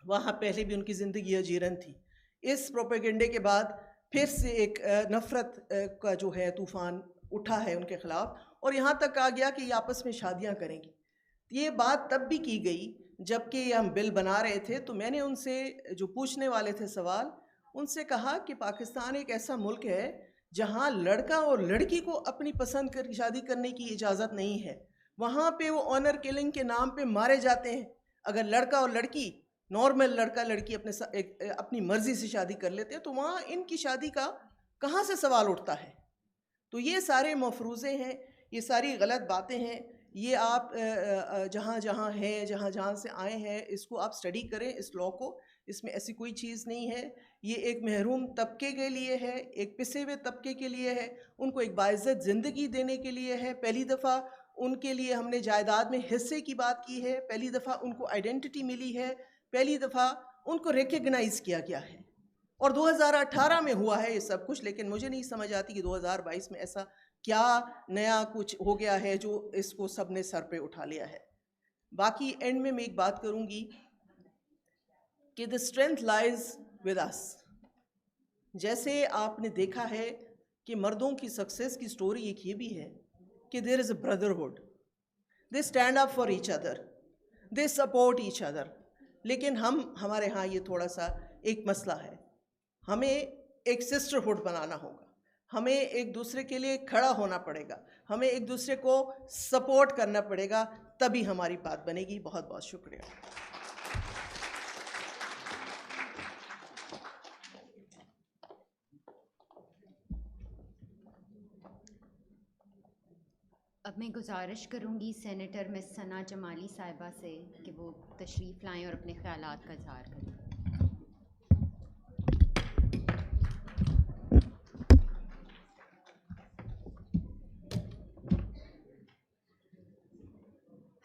वहाँ पहले भी उनकी ज़िंदगी अजीरन थी। इस प्रोपेगेंडे के बाद फिर से एक नफ़रत का जो है तूफ़ान उठा है उनके ख़िलाफ़, और यहाँ तक आ गया कि ये आपस में शादियाँ करेंगी। ये बात तब भी की गई जबकि हम बिल बना रहे थे, तो मैंने उनसे, जो पूछने वाले थे सवाल, उनसे कहा कि पाकिस्तान एक ऐसा मुल्क है जहाँ लड़का और लड़की को अपनी पसंद कर शादी करने की इजाज़त नहीं है। वहाँ पे वो ऑनर किलिंग के नाम पे मारे जाते हैं। अगर लड़का और लड़की, नॉर्मल लड़का लड़की अपनी मर्जी से शादी कर लेते हैं, तो वहाँ इनकी शादी का कहाँ से सवाल उठता है? तो ये सारे मफरूज़े हैं, ये सारी गलत बातें हैं। ये आप जहाँ जहाँ हैं, जहाँ जहाँ से आए हैं, इसको आप स्टडी करें, इस लॉ को। इसमें ऐसी कोई चीज़ नहीं है। ये एक महरूम तबके के लिए है, एक पिसे हुए तबके के लिए है, उनको एक बाइज़्ज़त ज़िंदगी देने के लिए है। पहली दफ़ा उनके लिए हमने जायदाद में हिस्से की बात की है, पहली दफ़ा उनको आइडेंटिटी मिली है, पहली दफ़ा उनको रिकग्नाइज़ किया गया है। और 2018 में हुआ है ये सब कुछ, लेकिन मुझे नहीं समझ आती कि 2022 में ऐसा क्या नया कुछ हो गया है जो इसको सबने सर पे उठा लिया है। बाकी एंड में मैं एक बात करूंगी कि the strength lies with us. जैसे आपने देखा है कि मर्दों की सक्सेस की स्टोरी एक ये भी है कि there is a brotherhood, they stand up for each other, they support each other. लेकिन हमारे यहाँ ये थोड़ा सा एक मसला है। हमें एक सिस्टरहुड बनाना होगा, हमें एक दूसरे के लिए खड़ा होना पड़ेगा, हमें एक दूसरे को सपोर्ट करना पड़ेगा, तभी हमारी बात बनेगी। बहुत बहुत शुक्रिया। अब मैं गुजारिश करूंगी सेनेटर मिस सना जमाली साहिबा से कि वो तशरीफ़ लाएं और अपने ख़यालात का इज़हार करें।